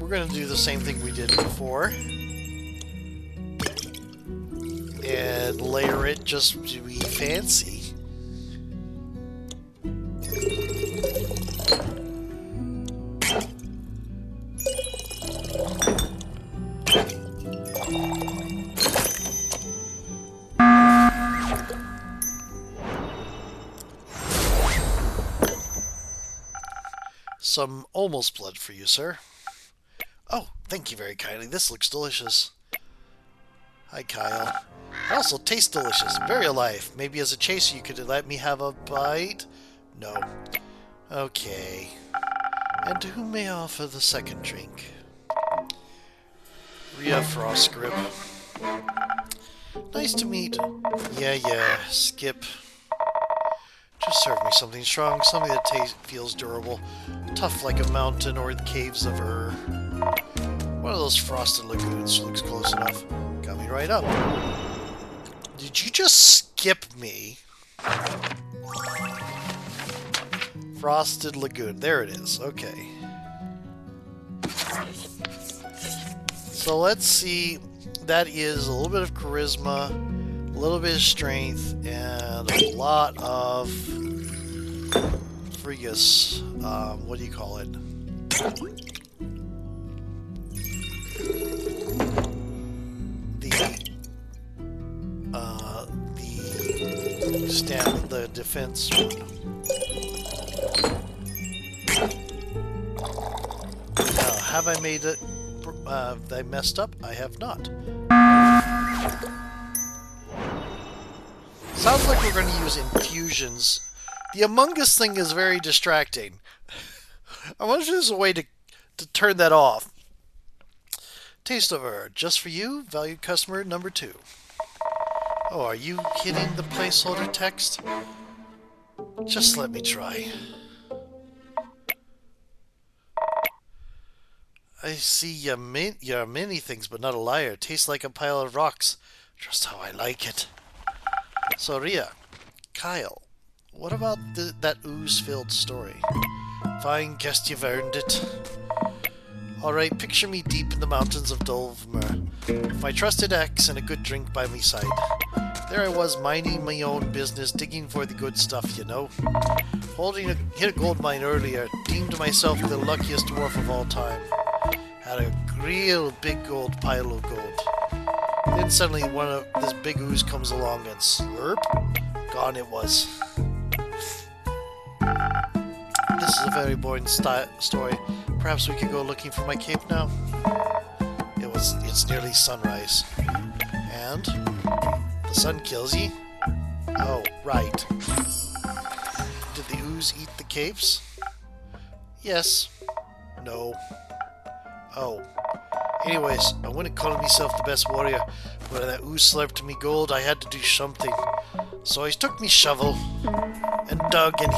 We're going to do the same thing we did before. And layer it just to be fancy. Some almost blood for you, sir. Oh, thank you very kindly. This looks delicious. Hi, Kyle. It also tastes delicious. Very alive. Maybe as a chaser you could let me have a bite? No. Okay. And to whom may I offer the second drink? Rhea Frostgrip. Nice to meet. Yeah, Skip. Just serve me something strong, something that feels durable, tough like a mountain or the caves of Ur. One of those frosted lagoons looks close enough. Got me right up. Did you just skip me? Frosted lagoon. There it is. Okay. So let's see. That is a little bit of charisma, a little bit of strength, and a lot of frigus. What do you call it? The defense one. Now, have I made it? Have I messed up? I have not. Sounds like we're going to use infusions. The Among Us thing is very distracting. I wonder if there's a way to turn that off. Taste of Ur, just for you, valued customer number 2. Oh, are you hitting the placeholder text? Just let me try. I see you're many things, but not a liar. Tastes like a pile of rocks. Just how I like it. So, Rhea, Kyle, what about that ooze-filled story? Fine, guess you've earned it. Alright, picture me deep in the mountains of Dulvmer, with my trusted axe and a good drink by my side. There I was, minding my own business, digging for the good stuff, you know. Hit a gold mine earlier, deemed myself the luckiest dwarf of all time. Had a real big gold pile of gold. Then suddenly this big ooze comes along and slurp, gone it was. This is a very boring story. Perhaps we could go looking for my cape now? It's nearly sunrise. And? The sun kills ye? Oh, right. Did the ooze eat the capes? Yes. No. Oh. Anyways, I wouldn't call myself the best warrior, but when that ooze slurped me gold, I had to do something. So I took me shovel, and dug and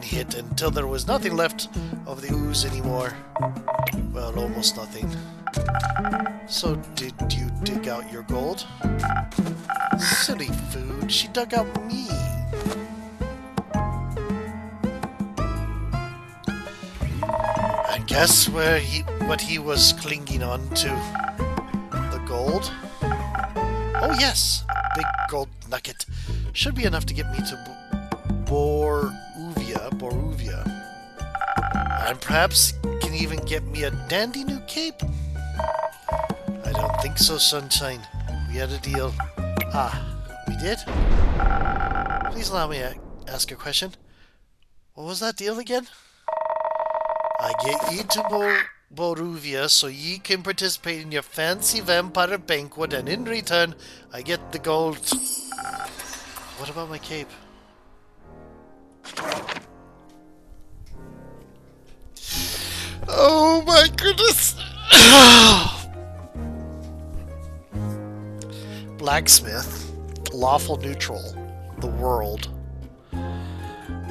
hit until there was nothing left of the ooze anymore. Well, almost nothing. So did you dig out your gold? Silly food, she dug out me. And guess what he was clinging on to? The gold? Oh yes, big gold nugget. Should be enough to get me to Boruvia, and perhaps can even get me a dandy new cape. I don't think so, Sunshine. We had a deal. Ah, we did? Please allow me to ask a question. What was that deal again? I get ye to Boruvia so ye can participate in your fancy vampire banquet, and in return, I get the gold. What about my cape? Oh my goodness! Blacksmith, lawful neutral, the world.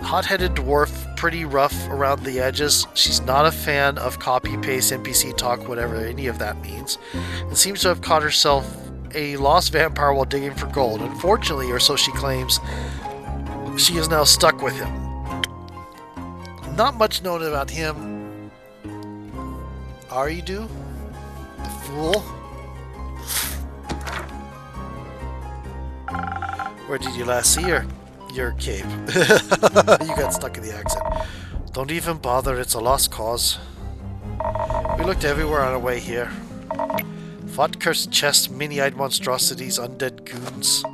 Hot-headed dwarf, pretty rough around the edges. She's not a fan of copy-paste NPC talk, whatever any of that means, and seems to have caught herself a lost vampire while digging for gold. Unfortunately, or so she claims, she is now stuck with him. Not much known about him. Aridu? The fool? Where did you last see her? Your cape. You got stuck in the accent. Don't even bother, it's a lost cause. We looked everywhere on our way here. Fought cursed chests, mini-eyed monstrosities, undead goons.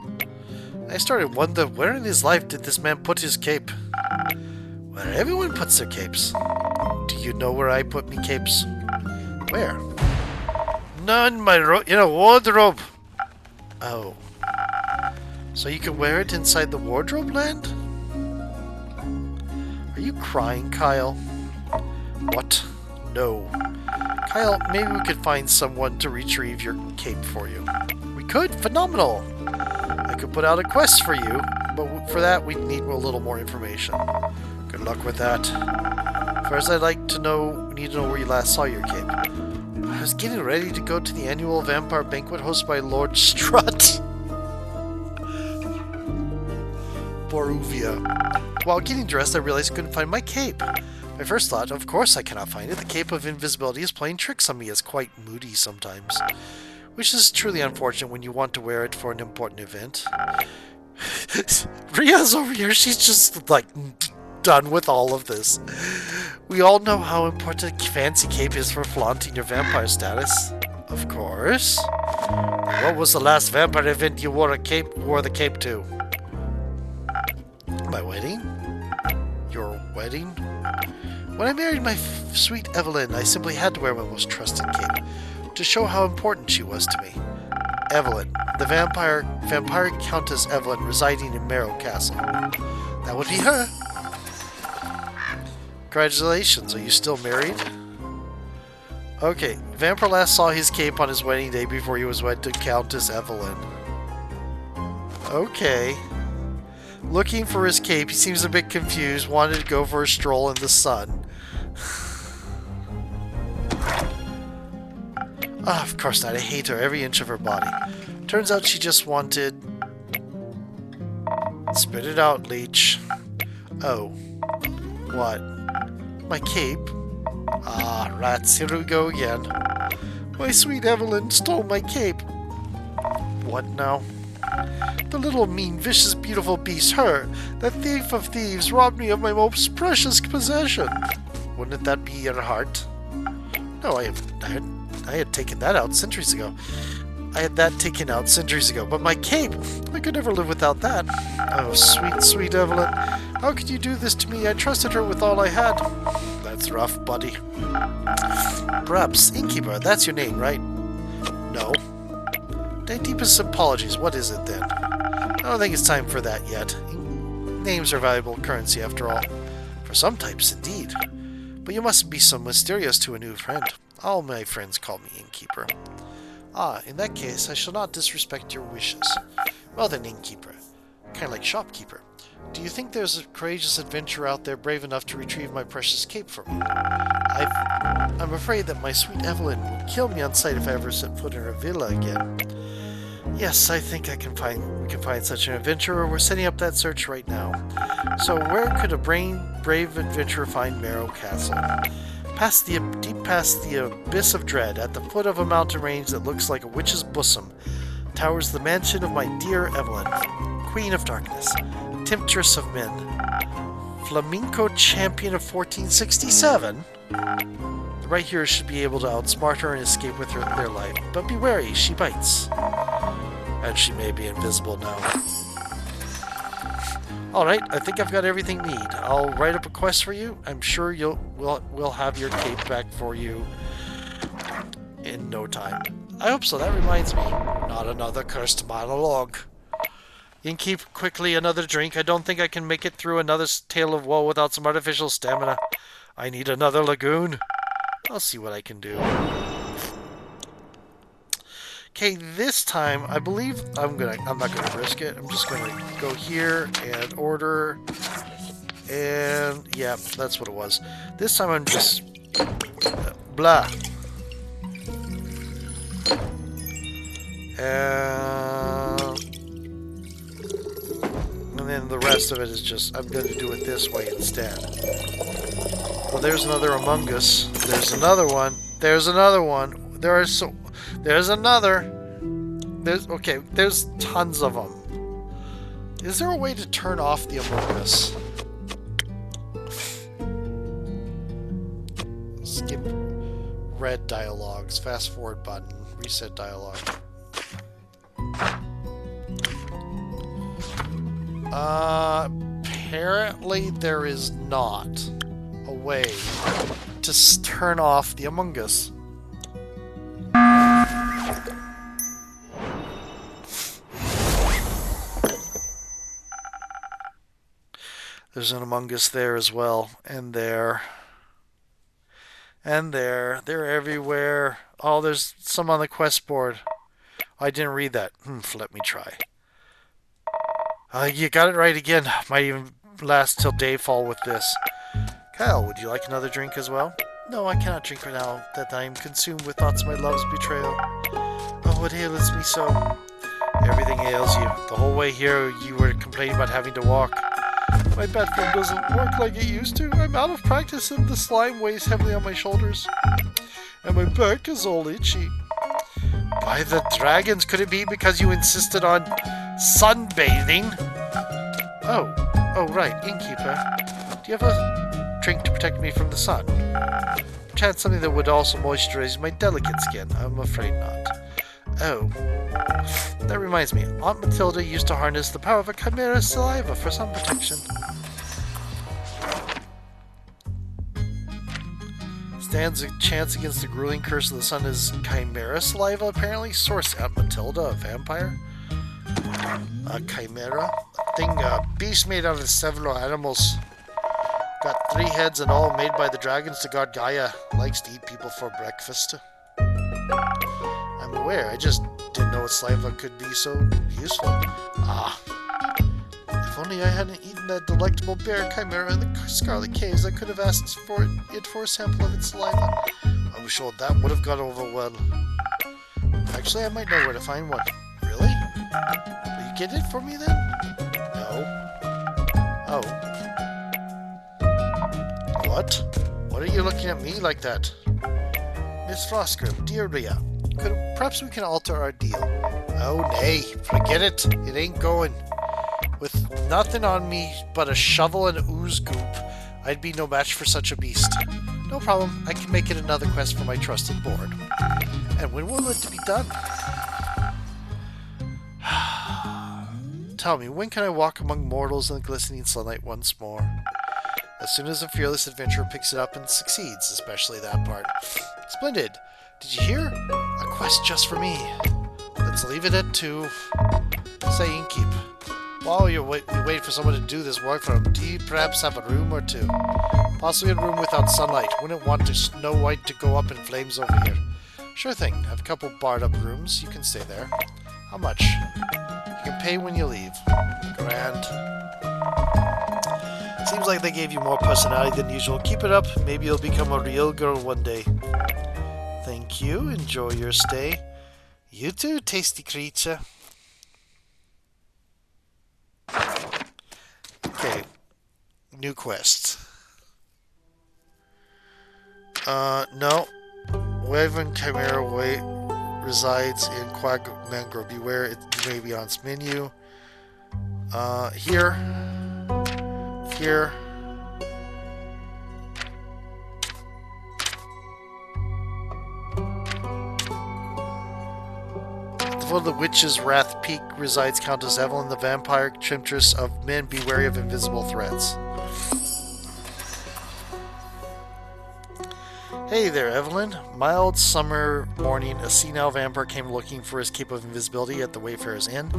I started wondering, where in his life did this man put his cape? Where everyone puts their capes. Do you know where I put me capes? Where? None, in a wardrobe. Oh. So you can wear it inside the wardrobe land? Are you crying, Kyle? What? No. Kyle, maybe we could find someone to retrieve your cape for you. We could? Phenomenal! I could put out a quest for you, but for that we'd need a little more information. Good luck with that. First, I'd like to need to know where you last saw your cape. I was getting ready to go to the annual vampire banquet hosted by Lord Strut. Boruvia. While getting dressed, I realized I couldn't find my cape. My first thought, of course I cannot find it. The cape of invisibility is playing tricks on me. It's quite moody sometimes. Which is truly unfortunate when you want to wear it for an important event. Ria's over here. She's just, like, done with all of this. We all know how important a fancy cape is for flaunting your vampire status. Of course. What was the last vampire event you wore the cape to? My wedding? Your wedding? When I married my sweet Evelyn, I simply had to wear my most trusted cape to show how important she was to me. Evelyn, the vampire Countess Evelyn residing in Marrow Castle. That would be her. Congratulations, are you still married? Okay, Vampire last saw his cape on his wedding day before he was wed to Countess Evelyn. Okay. Looking for his cape, he seems a bit confused, wanted to go for a stroll in the sun. Ah, of course not, I hate her, every inch of her body. Turns out she just wanted... Spit it out, leech. Oh. What? My cape? Ah, rats, here we go again. My sweet Evelyn stole my cape. What now? The little mean, vicious, beautiful beast, her, that thief of thieves, robbed me of my most precious possession. Wouldn't that be your heart? No, I had taken that out centuries ago. I had that taken out centuries ago, but my cape! I could never live without that. Oh, sweet, sweet Evelyn. How could you do this to me? I trusted her with all I had. That's rough, buddy. Perhaps, innkeeper, that's your name, right? No. My deepest apologies. What is it, then? I don't think it's time for that yet. Names are valuable currency, after all. For some types, indeed. But you mustn't be so mysterious to a new friend. All my friends call me innkeeper. Ah, in that case, I shall not disrespect your wishes. Well then, innkeeper. Kind of like shopkeeper. Do you think there's a courageous adventurer out there brave enough to retrieve my precious cape for me? I'm afraid that my sweet Evelyn would kill me on sight if I ever set foot in her villa again. Yes, I think we can find such an adventurer. We're setting up that search right now. So where could a brave adventurer find Marrow Castle? Deep past the abyss of dread, at the foot of a mountain range that looks like a witch's bosom, towers the mansion of my dear Evelyn, Queen of Darkness, Temptress of Men, Flamenco Champion of 1467. The right here should be able to outsmart her and escape with their life, but be wary, she bites. And she may be invisible now. Alright, I think I've got everything we need. I'll write up a quest for you. I'm sure we'll have your cape back for you in no time. I hope so. That reminds me. Not another cursed monologue. Innkeep, quickly, another drink. I don't think I can make it through another tale of woe without some artificial stamina. I need another lagoon. I'll see what I can do. Okay, this time, I believe I'm not gonna risk it. I'm just gonna go here and order, and yeah, that's what it was. This time I'm just blah, and then the rest of it is just I'm gonna do it this way instead. Well, there's another Among Us. There's another one. There's another one. There's another. There's tons of them. Is there a way to turn off the Among Us? Skip red dialogues, fast forward button, reset dialogue. Apparently there is not a way to turn off the Among Us. There's an Among Us there as well, and there. And there. They're everywhere. Oh, there's some on the quest board. I didn't read that. Let me try. You got it right again. Might even last till dayfall with this. Kyle, would you like another drink as well? No, I cannot drink right now, that I am consumed with thoughts of my love's betrayal. Oh, what ails me so? Everything ails you. The whole way here, you were complaining about having to walk. My platform doesn't work like it used to. I'm out of practice and the slime weighs heavily on my shoulders. And my back is all itchy. By the dragons, could it be because you insisted on sunbathing? Oh, right, innkeeper. Do you have a drink to protect me from the sun? Perchance something that would also moisturize my delicate skin. I'm afraid not. Oh. That reminds me, Aunt Matilda used to harness the power of a chimera saliva for sun protection. Stands a chance against the grueling curse of the sun is chimera saliva, apparently. Source, Aunt Matilda, a vampire. A chimera? A thing, a beast made out of several animals. Got 3 heads and all, made by the dragons to guard Gaia. Likes to eat people for breakfast. I'm aware, I just didn't know saliva could be so useful. Ah. If only I hadn't eaten that delectable bear chimera in the Scarlet Caves, I could have asked for it for a sample of its saliva. I'm sure that would have gone over well. Actually, I might know where to find one. Really? Will you get it for me then? No. Oh. What? What are you looking at me like that? Miss Frostgrip, dear Rhea, perhaps we can alter our deal. Oh, nay, forget it. It ain't going. With nothing on me but a shovel and ooze goop, I'd be no match for such a beast. No problem, I can make it another quest for my trusted board. And when will it be done? Tell me, when can I walk among mortals in the glistening sunlight once more? As soon as a fearless adventurer picks it up and succeeds, especially that part. Splendid! Did you hear? A quest just for me. Let's leave it at 2. Say innkeep. While you wait for someone to do this work for him, do you perhaps have a room or 2? Possibly a room without sunlight. Wouldn't want to Snow White to go up in flames over here. Sure thing. I have a couple barred up rooms. You can stay there. How much? You can pay when you leave. Grand. Seems like they gave you more personality than usual. Keep it up. Maybe you'll become a real girl one day. Thank you. Enjoy your stay. You too, tasty creature. Okay. New quest. No. Wyvern Chimera resides in Quag Mangrove. Beware, it may be on its menu. Here. Here. At the foot of the Witch's Wrath Peak resides Countess Evelyn, the vampire temptress of men. Be wary of invisible threats. Hey there, Evelyn. Mild summer morning, a senile vampire came looking for his cape of invisibility at the Wayfarer's Inn.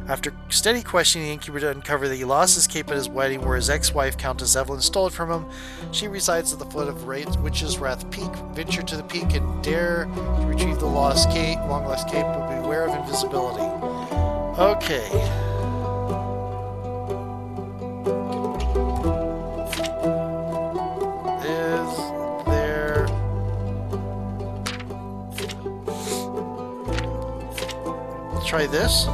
After steady questioning, the innkeeper uncovered that he lost his cape at his wedding, where his ex-wife, Countess Evelyn, stole it from him. She resides at the foot of Witch's Wrath Peak. Venture to the peak and dare to retrieve the lost cape, long-lost cape, but beware of invisibility. Okay. Try this.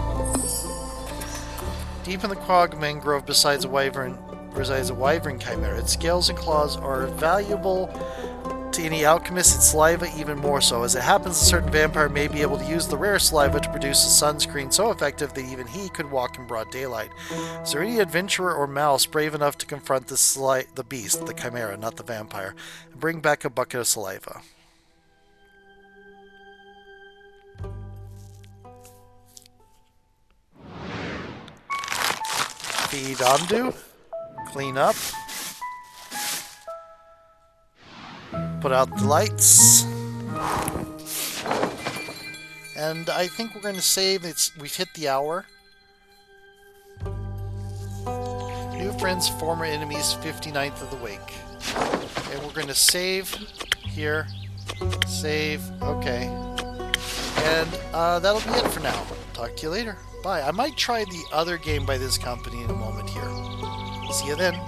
Deep in the Quag Mangrove resides a wyvern chimera. Its scales and claws are valuable to any alchemist, its saliva even more so. As it happens, a certain vampire may be able to use the rare saliva to produce a sunscreen so effective that even he could walk in broad daylight. Is there any adventurer or mouse brave enough to confront the beast, the chimera, not the vampire, and bring back a bucket of saliva? Feed undo, clean up, put out the lights, and I think we're going to save. We've hit the hour. New friends, former enemies, 59th of the week. And we're going to save here, save, okay, and that'll be it for now. Talk to you later. Bye. I might try the other game by this company in a moment here. See you then.